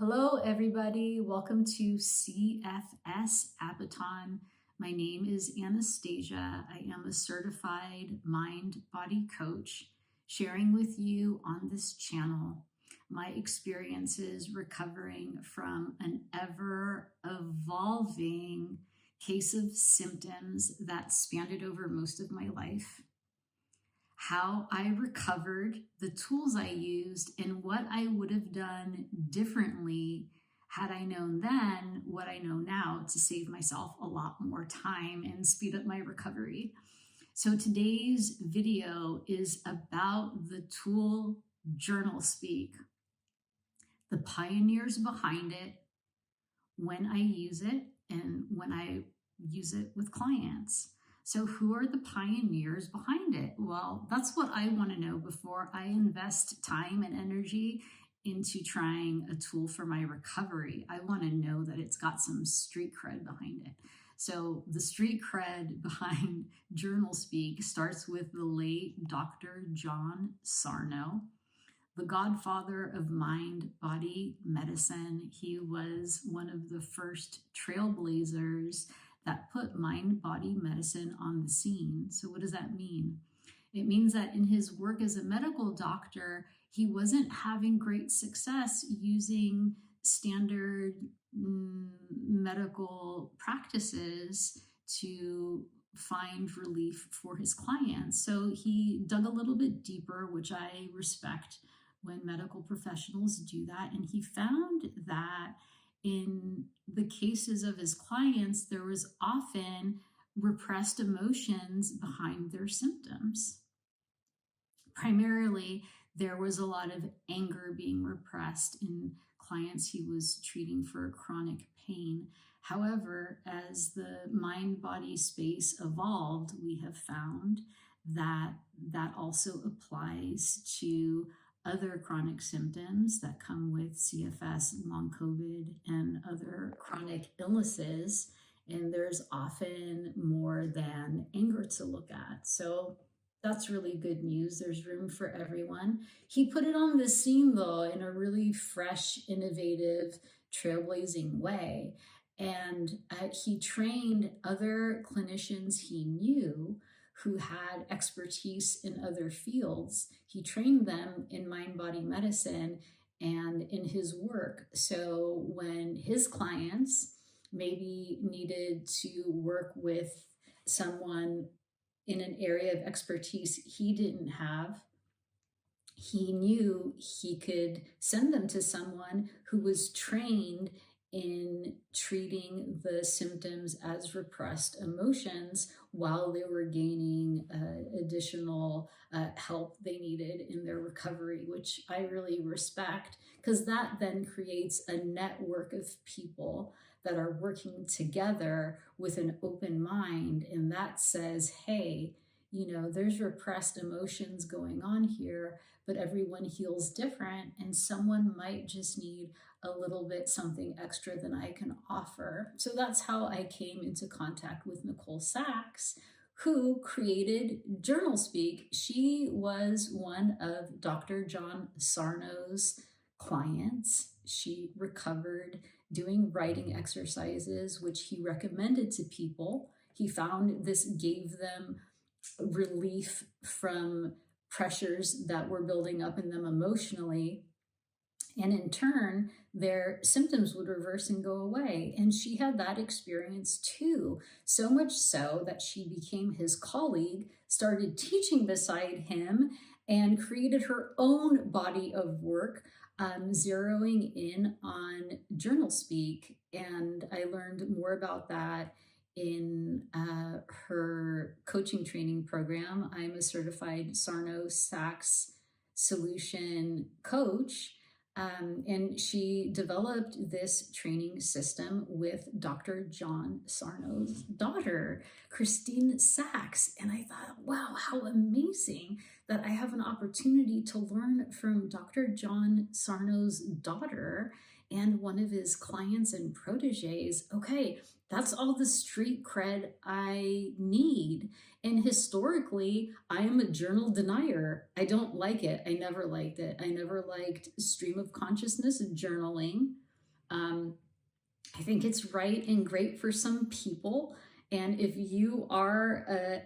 Hello, everybody. Welcome to CFS Abaton. My name is Anastasia. I am a certified mind-body coach, sharing with you on this channel my experiences recovering from an ever-evolving case of symptoms that spanned over most of my life, how I recovered, the tools I used, and what I would have done differently had I known then what I know now to save myself a lot more time and speed up my recovery. So today's video is about the tool JournalSpeak, the pioneers behind it, when I use it, and when I use it with clients. So who are the pioneers behind it? Well, that's what I want to know before I invest time and energy into trying a tool for my recovery. I want to know that it's got some street cred behind it. So the street cred behind JournalSpeak starts with the late Dr. John Sarno, the godfather of mind-body medicine. He was one of the first trailblazers that put mind-body medicine on the scene. So what does that mean? It means that in his work as a medical doctor, he wasn't having great success using standard medical practices to find relief for his clients. So he dug a little bit deeper, which I respect when medical professionals do that. And he found that in the cases of his clients, there was often repressed emotions behind their symptoms. Primarily, there was a lot of anger being repressed in clients he was treating for chronic pain. However, as the mind-body space evolved, we have found that that also applies to other chronic symptoms that come with CFS, long COVID, and other chronic illnesses. And there's often more than anger to look at. So that's really good news. There's room for everyone. He put it on the scene, though, in a really fresh, innovative, trailblazing way. And he trained other clinicians he knew who had expertise in other fields. He trained them in mind-body medicine and in his work. So when his clients maybe needed to work with someone in an area of expertise he didn't have, he knew he could send them to someone who was trained in treating the symptoms as repressed emotions while they were gaining additional help they needed in their recovery, which I really respect, because that then creates a network of people that are working together with an open mind. And that says, hey, there's repressed emotions going on here, but everyone heals different, and someone might just need a little bit something extra than I can offer. So that's how I came into contact with Nicole Sachs, who created JournalSpeak. She was one of Dr. John Sarno's clients. She recovered doing writing exercises, which he recommended to people. He found this gave them relief from pressures that were building up in them emotionally. And in turn, their symptoms would reverse and go away. And she had that experience too, so much so that she became his colleague, started teaching beside him, and created her own body of work, zeroing in on JournalSpeak. And I learned more about that in her coaching training program. I'm a certified Sarno Sachs solution coach. And she developed this training system with Dr. John Sarno's daughter, Christine Sachs. And I thought, wow, how amazing that I have an opportunity to learn from Dr. John Sarno's daughter and one of his clients and proteges. Okay, that's all the street cred I need. And historically, I am a journal denier. I don't like it. I never liked it. I never liked stream of consciousness journaling. I think it's right and great for some people. And if you are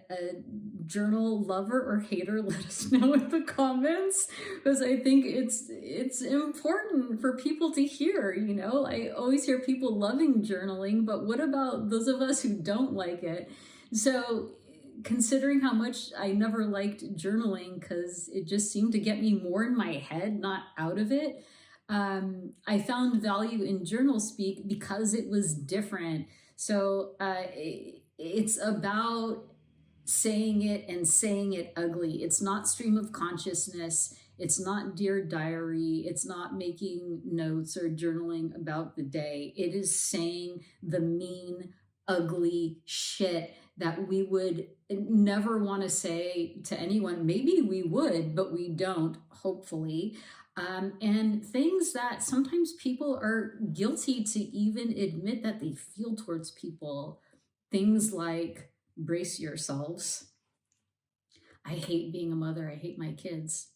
a journal lover or hater, let us know in the comments, because I think it's important for people to hear. I always hear people loving journaling, but what about those of us who don't like it? So considering how much I never liked journaling because it just seemed to get me more in my head, not out of it, I found value in JournalSpeak because it was different. So it's about saying it and saying it ugly. It's not stream of consciousness. It's not Dear Diary. It's not making notes or journaling about the day. It is saying the mean, ugly shit that we would never want to say to anyone. Maybe we would, but we don't, hopefully. And things that sometimes people are guilty to even admit that they feel towards people. Things like, brace yourselves. I hate being a mother. I hate my kids.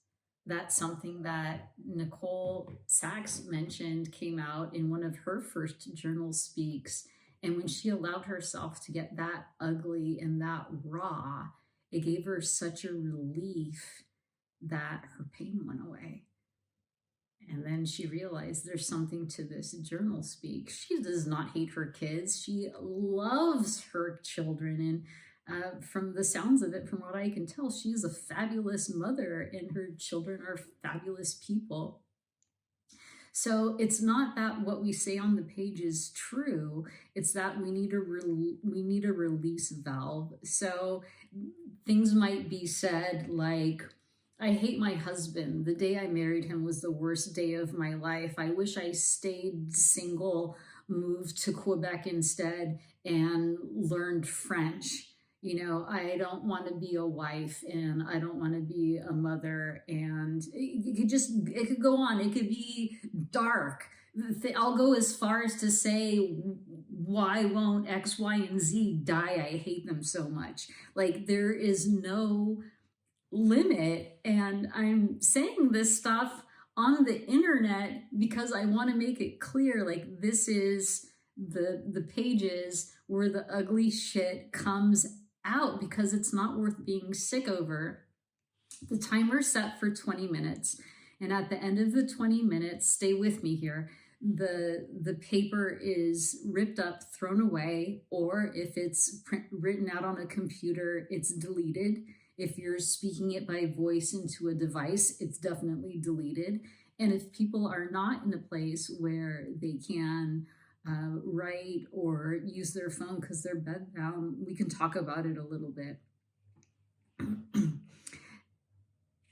That's something that Nicole Sachs mentioned, came out in one of her first JournalSpeaks. And when she allowed herself to get that ugly and that raw, it gave her such a relief that her pain went away. And then she realized there's something to this JournalSpeak. She does not hate her kids. She loves her children. And from the sounds of it, from what I can tell, she's a fabulous mother and her children are fabulous people. So it's not that what we say on the page is true. It's that we need a release valve. So things might be said like, I hate my husband. The day I married him was the worst day of my life. I wish I stayed single, moved to Quebec instead, and learned French. I don't want to be a wife and I don't want to be a mother. And it could go on. It could be dark. I'll go as far as to say, why won't X, Y, and Z die? I hate them so much. Like, there is no limit. And I'm saying this stuff on the internet because I want to make it clear, like, this is the pages where the ugly shit comes out, because it's not worth being sick over. The timer's set for 20 minutes. And at the end of the 20 minutes, stay with me here, the paper is ripped up, thrown away, or if it's written out on a computer, it's deleted. If you're speaking it by voice into a device, it's definitely deleted. And if people are not in a place where they can write or use their phone because they're bedbound, we can talk about it a little bit.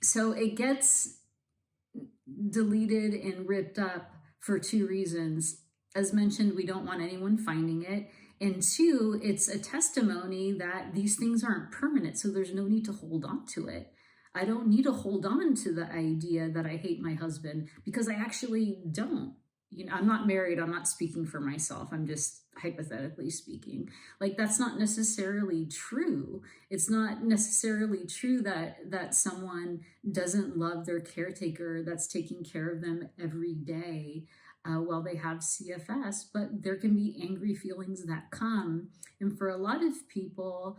So it gets deleted and ripped up for two reasons. As mentioned, we don't want anyone finding it. And two, it's a testimony that these things aren't permanent, so there's no need to hold on to it. I don't need to hold on to the idea that I hate my husband, because I actually don't. I'm not married. I'm not speaking for myself. I'm just hypothetically speaking. Like, that's not necessarily true. It's not necessarily true that someone doesn't love their caretaker that's taking care of them every day while they have CFS, but there can be angry feelings that come. And for a lot of people,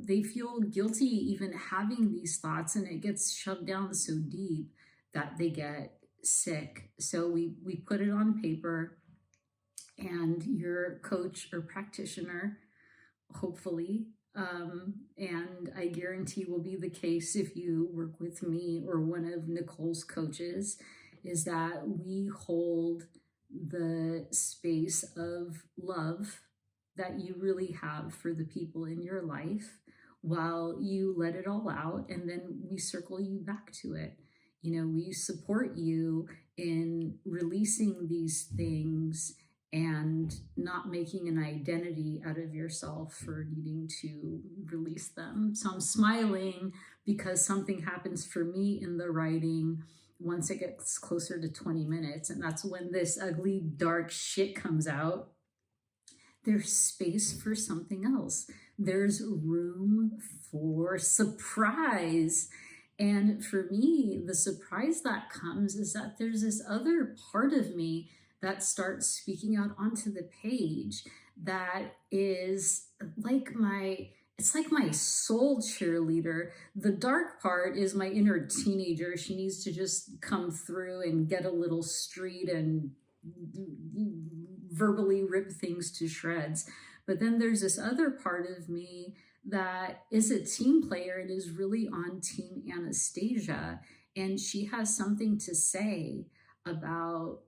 they feel guilty even having these thoughts, and it gets shoved down so deep that they get sick. So we put it on paper, and your coach or practitioner, hopefully, and I guarantee will be the case if you work with me or one of Nicole's coaches, is that we hold the space of love that you really have for the people in your life while you let it all out, and then we circle you back to it. We support you in releasing these things and not making an identity out of yourself for needing to release them. So I'm smiling because something happens for me in the writing once it gets closer to 20 minutes. And that's when this ugly, dark shit comes out. There's space for something else. There's room for surprise. And for me, the surprise that comes is that there's this other part of me that starts speaking out onto the page that is like it's like my soul cheerleader. The dark part is my inner teenager. She needs to just come through and get a little street and verbally rip things to shreds. But then there's this other part of me that is a team player and is really on Team Anastasia. And she has something to say about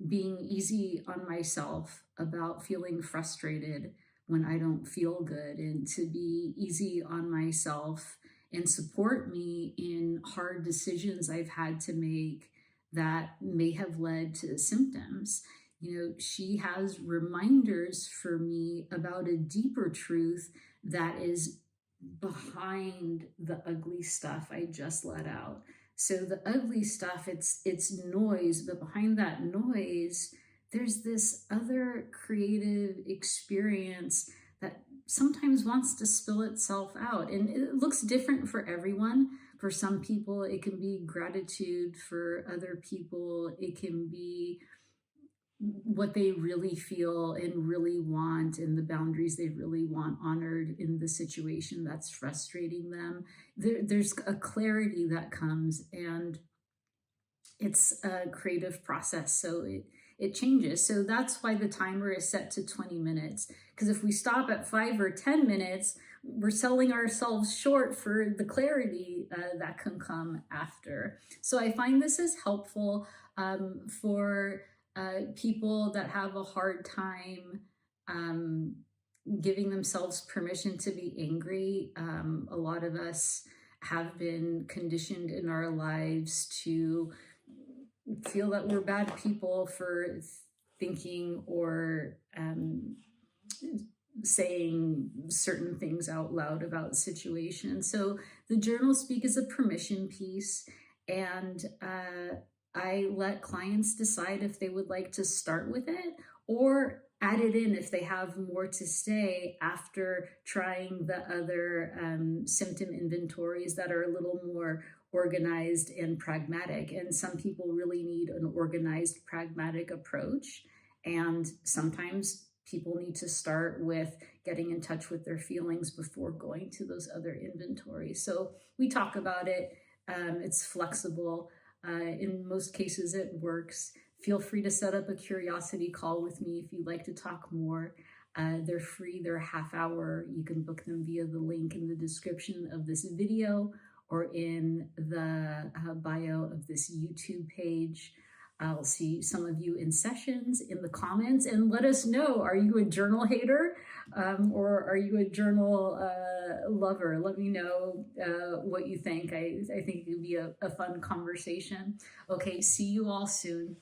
being easy on myself, about feeling frustrated when I don't feel good, and to be easy on myself and support me in hard decisions I've had to make that may have led to symptoms. She has reminders for me about a deeper truth that is behind the ugly stuff I just let out. So the ugly stuff, it's noise, but behind that noise, there's this other creative experience that sometimes wants to spill itself out. And it looks different for everyone. For some people, it can be gratitude. For other people, it can be what they really feel and really want, and the boundaries they really want honored in the situation that's frustrating them. There's a clarity that comes, and it's a creative process. So it changes. So that's why the timer is set to 20 minutes. Because if we stop at 5 or 10 minutes, we're selling ourselves short for the clarity that can come after. So I find this is helpful for people that have a hard time giving themselves permission to be angry. A lot of us have been conditioned in our lives to feel that we're bad people for thinking or saying certain things out loud about situations. So the JournalSpeak is a permission piece, and I let clients decide if they would like to start with it or add it in if they have more to say after trying the other symptom inventories that are a little more organized and pragmatic. And some people really need an organized, pragmatic approach. And sometimes people need to start with getting in touch with their feelings before going to those other inventories. So we talk about it. It's flexible. In most cases, it works. Feel free to set up a curiosity call with me if you'd like to talk more. They're free, they're a half hour. You can book them via the link in the description of this video or in the bio of this YouTube page. I'll see some of you in sessions in the comments, and let us know, are you a journal hater or are you a journal lover? Let me know what you think. I think it would be a fun conversation. Okay, see you all soon.